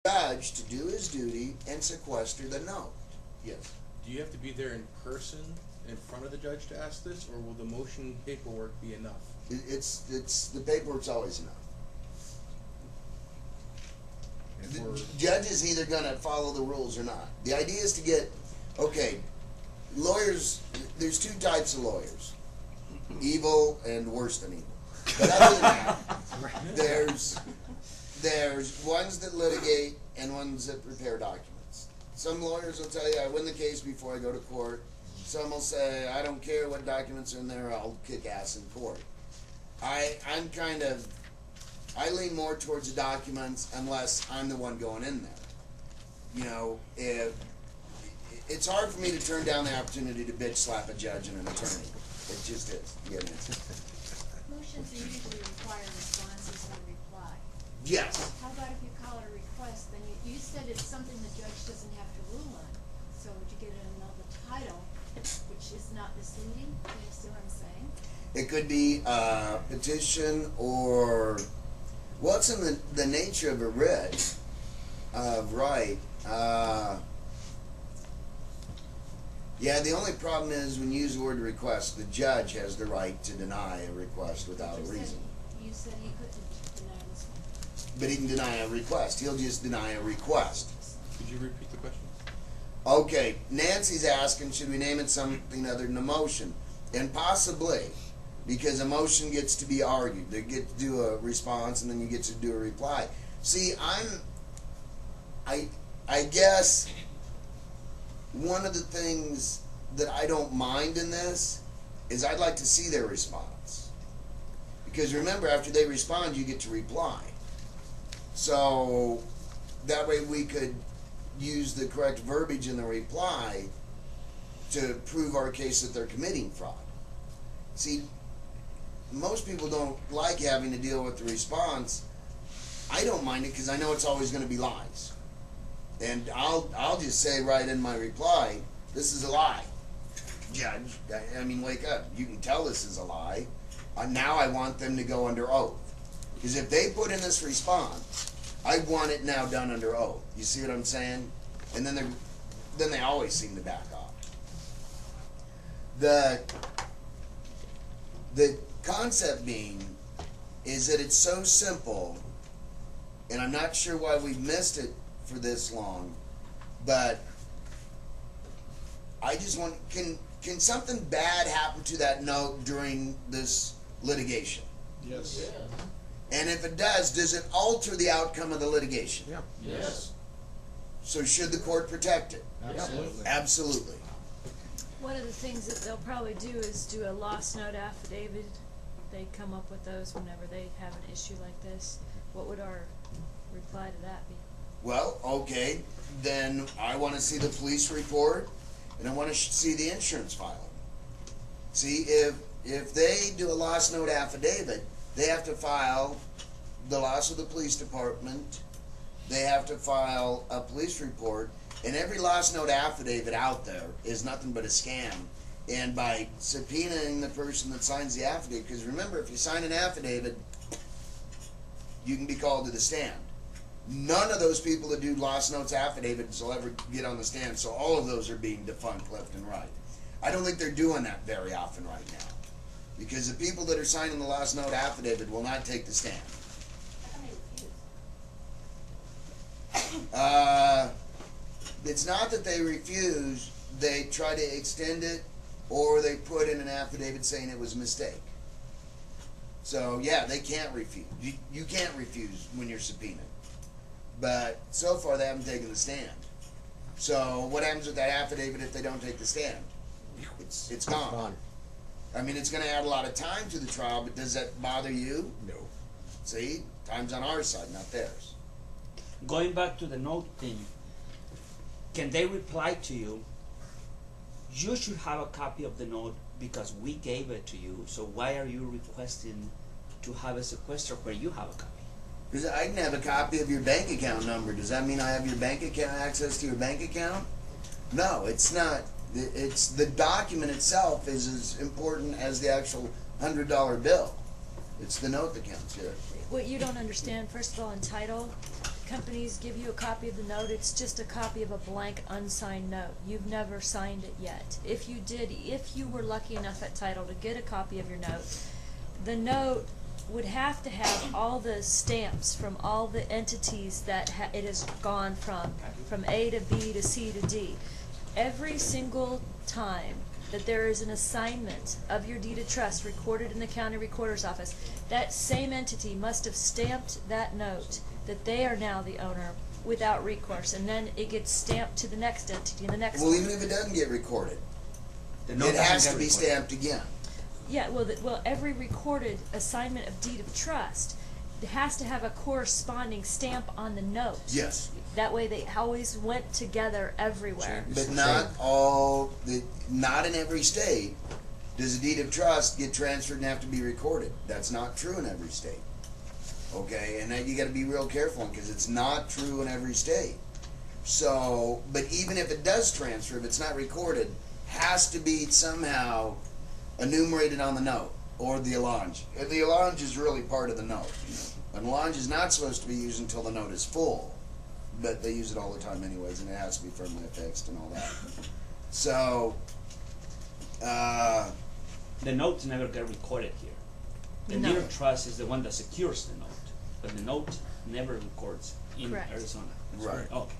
judge to do his duty and sequester the note. Yes. Do you have to be there in person in front of the judge to ask this, or will the motion paperwork be enough? It's the paperwork's always enough. The judge is either going to follow the rules or not. The idea is to get, okay, lawyers, there's two types of lawyers, evil and worse than evil. But other than that, there's ones that litigate and ones that prepare documents. Some lawyers will tell you, I win the case before I go to court. Some will say, I don't care what documents are in there, I'll kick ass in court. I lean more towards the documents unless I'm the one going in there. You know, it's hard for me to turn down the opportunity to bitch slap a judge and an attorney. It just is. You get it? Motions usually require responses or reply. Yes. How about if you call it a request, then you said it's something the judge doesn't have to rule on. So would you get another title, which is not misleading? Do you see what I'm saying? It could be a petition or, well, it's in the nature of a writ of right. Yeah, the only problem is when you use the word request, the judge has the right to deny a request without a reason. You said he couldn't deny this one. But he can deny a request. He'll just deny a request. Could you repeat the question? Okay, Nancy's asking, should we name it something other than a motion? And possibly, because a motion gets to be argued. They get to do a response and then you get to do a reply. See, I guess one of the things that I don't mind in this is I'd like to see their response. Because remember, after they respond, you get to reply. So that way we could use the correct verbiage in the reply to prove our case that they're committing fraud. See, most people don't like having to deal with the response. I don't mind it because I know it's always going to be lies. And I'll just say right in my reply, this is a lie. Judge, I mean, wake up. You can tell this is a lie. Now I want them to go under oath. Because if they put in this response, I want it now done under oath. You see what I'm saying? And then they always seem to back off. The concept being is that it's so simple, and I'm not sure why we've missed it for this long, but I just want, can something bad happen to that note during this litigation? Yes. Yeah. And if it does it alter the outcome of the litigation? Yeah. Yes. So should the court protect it? Absolutely. Absolutely. One of the things that they'll probably do is do a lost note affidavit. They come up with those whenever they have an issue like this. What would our reply to that be? Well, okay, then I want to see the police report, and I want to see the insurance filing. See, if they do a lost note affidavit, they have to file the loss of the police department, they have to file a police report, and every lost note affidavit out there is nothing but a scam. And by subpoenaing the person that signs the affidavit, because remember, if you sign an affidavit, you can be called to the stand. None of those people that do lost notes affidavits will ever get on the stand, so all of those are being defunct left and right. I don't think they're doing that very often right now, because the people that are signing the lost note affidavit will not take the stand. It's not that they refuse, they try to extend it, or they put in an affidavit saying it was a mistake. So yeah, they can't refuse. You can't refuse when you're subpoenaed. But so far they haven't taken the stand. So what happens with that affidavit if they don't take the stand? It's gone. I mean, it's going to add a lot of time to the trial, but does that bother you? No. See, time's on our side, not theirs. Going back to the note thing, can they reply to you? You should have a copy of the note because we gave it to you, so why are you requesting to have a sequester where you have a copy? Because I can have a copy of your bank account number. Does that mean I have your bank account, access to your bank account? No, it's not. It's the document itself is as important as the actual $100 bill. It's the note that counts here. What you don't understand, first of all, in title, companies give you a copy of the note, it's just a copy of a blank unsigned note. You've never signed it yet. If you were lucky enough at title to get a copy of your note, the note would have to have all the stamps from all the entities that it has gone from A to B to C to D. Every single time that there is an assignment of your deed of trust recorded in the county recorder's office, that same entity must have stamped that note that they are now the owner without recourse, and then it gets stamped to the next entity and the next Well, one. even if it doesn't get recorded, The note it doesn't has get to be recorded. stamped again. Yeah, well, every recorded assignment of deed of trust has to have a corresponding stamp on the note. Yes. That way they always went together everywhere. But not in every state does a deed of trust get transferred and have to be recorded. That's not true in every state. Okay, and then you got to be real careful because it's not true in every state. So, but even if it does transfer, if it's not recorded, has to be somehow enumerated on the note or the allonge. And the allonge is really part of the note. An allonge is not supposed to be used until the note is full, but they use it all the time anyways, and it has to be firmly affixed and all that. So, The notes never get recorded here. The No. deed of trust is the one that secures the note, but the note never records in Correct. Arizona. right. Okay.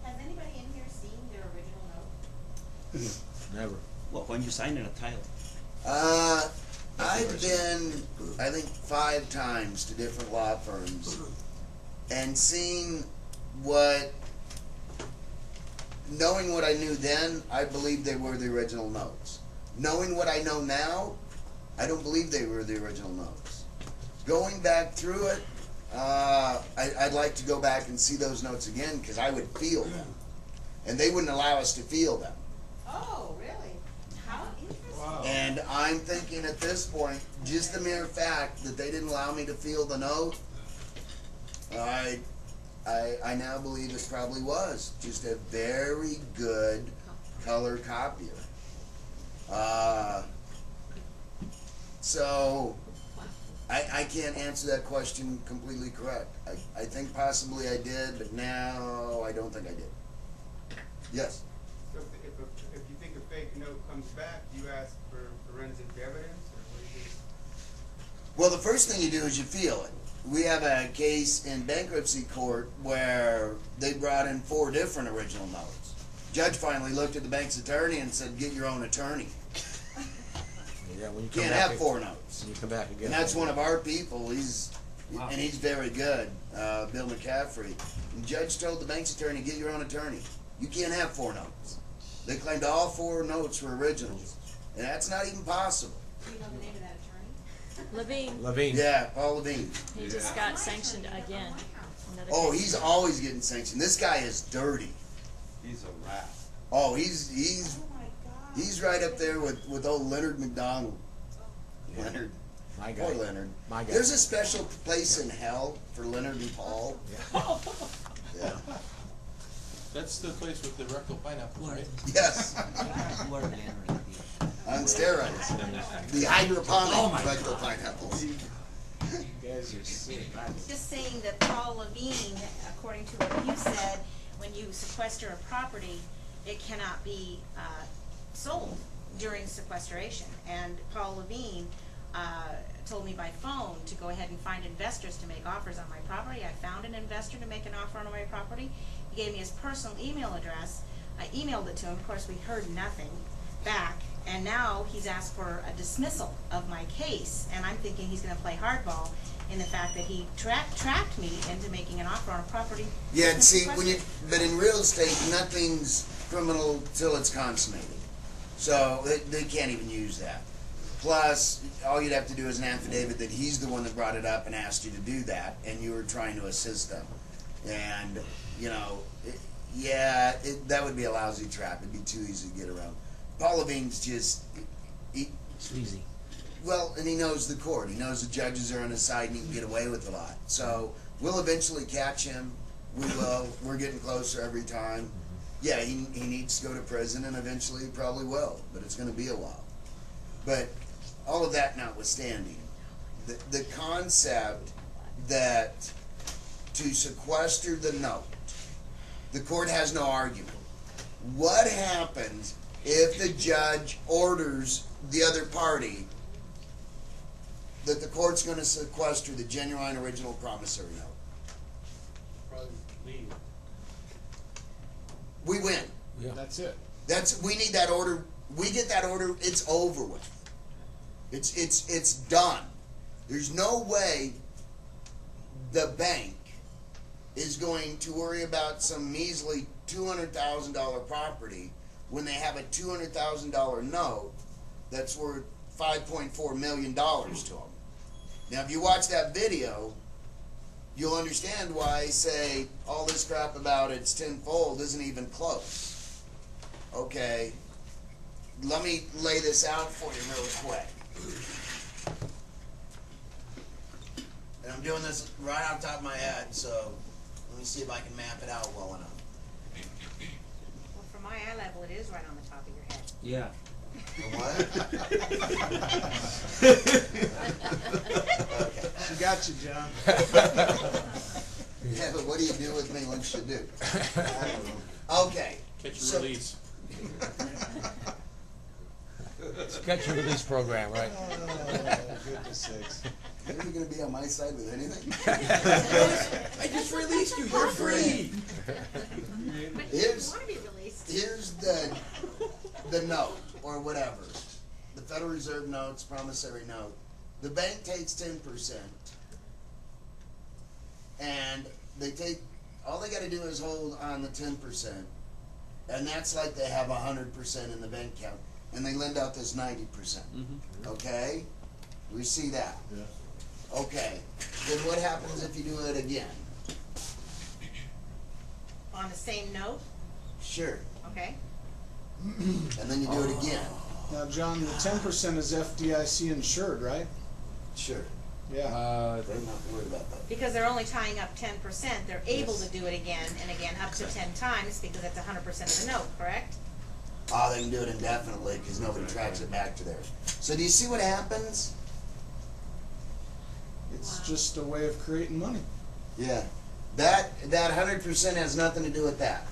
Has anybody in here seen their original note? Never. Well, when you sign in a title. I've been, I think, 5 times to different law firms and seen knowing what I knew then, I believed they were the original notes. Knowing what I know now, I don't believe they were the original notes. Going back through it, I'd like to go back and see those notes again because I would feel them. And they wouldn't allow us to feel them. Oh, really? How interesting. Wow. And I'm thinking at this point, just the mere fact that they didn't allow me to feel the note, I now believe it probably was just a very good color copier. So I can't answer that question completely correct. I think possibly I did, but now I don't think I did. Yes. So if you think a fake note comes back, do you ask for forensic evidence, or what do you do? Well, the first thing you do is you feel it. We have a case in bankruptcy court where they brought in 4 different original notes. Judge finally looked at the bank's attorney and said, "Get your own attorney. Yeah, when you You come can't back have 4 notes." When you come back again. And that's one of our people. He's very good, Bill McCaffrey. And the judge told the bank's attorney, "Get your own attorney. You can't have 4 notes." They claimed all 4 notes were originals, and that's not even possible. Do you know the name of that attorney? Levine, Levine. Yeah, Paul Levine. he just got sanctioned again. Another Oh, case. he's always getting sanctioned. This guy is dirty. He's a rat. Oh, he's Oh my God. He's right up there with old Leonard McDonald. Yeah. Leonard. My guy. Poor Leonard. My guy. There's a special place in hell for Leonard and Paul. Yeah. Yeah. That's the place with the rectal pineapples, right? Yes. Who are Leonard and On steroids. The hydroponic rectal pineapples. You guys are sick. Just saying that Paul Levine, according to what you said, when you sequester a property, it cannot be sold during sequestration. And Paul Levine told me by phone to go ahead and find investors to make offers on my property. I found an investor to make an offer on my property. He gave me his personal email address. I emailed it to him. Of course, we heard nothing back. And now he's asked for a dismissal of my case. And I'm thinking he's going to play hardball in the fact that he trapped me into making an offer on a property. Yeah, that's see, been but in real estate, nothing's criminal till it's consummated. So they can't even use that. Plus, all you'd have to do is an affidavit that he's the one that brought it up and asked you to do that, and you were trying to assist them. And, you know, that would be a lousy trap. It'd be too easy to get around. Paul Levine's just, Sleazy. well, and he knows the court. He knows the judges are on his side and he can get away with a lot. So we'll eventually catch him. We will. We're getting closer every time. Yeah, he needs to go to prison, and eventually he probably will, but it's going to be a while. But all of that notwithstanding, the concept that to sequester the note. The court has no argument. What happens if the judge orders the other party that the court's going to sequester the genuine original promissory note? Probably leave. We win. Yeah. That's it. We need that order. We get that order, it's over with. It's done. There's no way the bank is going to worry about some measly $200,000 property when they have a $200,000 note that's worth $5.4 million to them. Now, if you watch that video, you'll understand why I say all this crap about it's tenfold isn't even close. Okay, let me lay this out for you real quick. And I'm doing this right off the top of my head, so let me see if I can map it out well enough. Well, from my eye level, it is right on the top of your head. Yeah. Okay. She got you, John. Yeah, but what do you do with me once you do? I don't know. Okay. Catch so- and release. It's a catch and release program, right? Oh, goodness sakes. Are you going to be on my side with anything? I just released you. You're free. But Here's- you want to be released. Here's the note, or whatever. The Federal Reserve notes, promissory note. The bank takes 10%. And all they got to do is hold on the 10%. And that's like they have 100% in the bank account. And they lend out this 90%. Okay? We see that. Yeah. Okay. Then what happens if you do it again? On the same note, Sure. okay? And then you do it again. Now, John, the 10% is FDIC insured, right? Sure. Yeah. They're not worried about that. Because they're only tying up 10%, they're able to do it again and again up to 10 times because that's 100% of the note, correct? Oh, they can do it indefinitely because nobody tracks it back to theirs. So do you see what happens? It's just a way of creating money. Yeah. That 100% has nothing to do with that.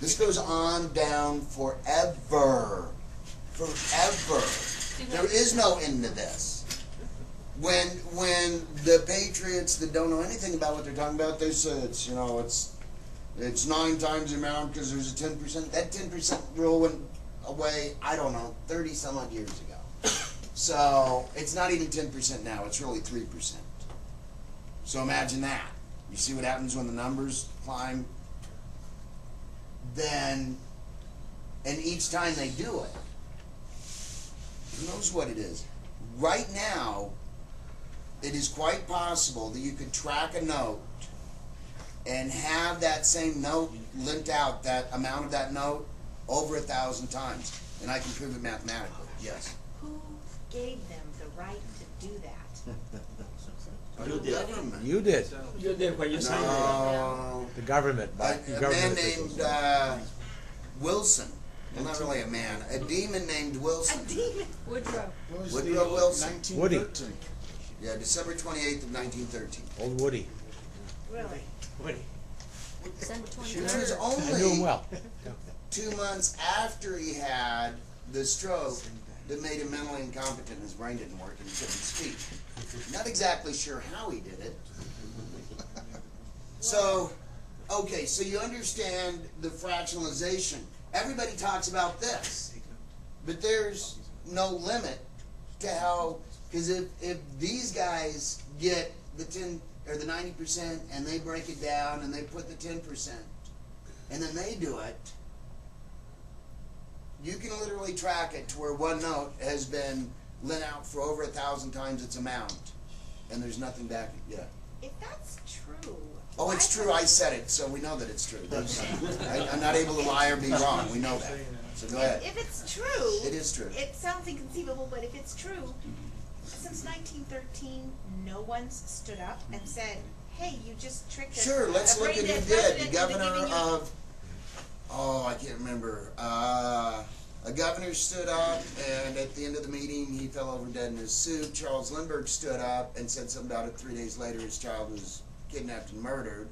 This goes on down forever. Forever. There is no end to this. When the patriots that don't know anything about what they're talking about, they say it's 9 times the amount because there's a 10%. That 10% rule went away, I don't know, 30 some odd years ago. So it's not even 10% now, it's really 3%. So imagine that. You see what happens when the numbers climb? Then, and each time they do it, who knows what it is? Right now, it is quite possible that you could track a note and have that same note lent out, that amount of that note, over 1,000 times. And I can prove it mathematically, yes. Who gave them the right to do that? You did. Government. You did. You did when you signed it. No. The government. A Government man officials. named Wilson. Well, not really a man. A demon named Wilson. Woodrow. What was Woodrow the Wilson. 1913? Yeah, December 28th of 1913. Old Woody. Really? Woody. December Which was 23rd. I knew him only well. 2 months after he had the stroke that made him mentally incompetent. His brain didn't work and he couldn't speak. Not exactly sure how he did it. So, okay, so you understand the fractionalization. Everybody talks about this, but there's no limit to how, because if these guys get the 10 or the 90% and they break it down and they put the 10% and then they do it, you can literally track it to where one note has been lent out for over 1,000 times its amount, and there's nothing back. Yeah. If that's true. Oh, it's true. I said it, so we know that it's true. I'm not able to lie or be wrong. We know that. So go ahead. If it's true. It is true. It sounds inconceivable, but if it's true, since 1913, no one's stood up and said, "Hey, you just tricked us." Sure. Let's look at who did. The governor of. Oh, I can't remember. A governor stood up, and at the end of the meeting, he fell over dead in his suit. Charles Lindbergh stood up and said something about it. 3 days later, his child was kidnapped and murdered.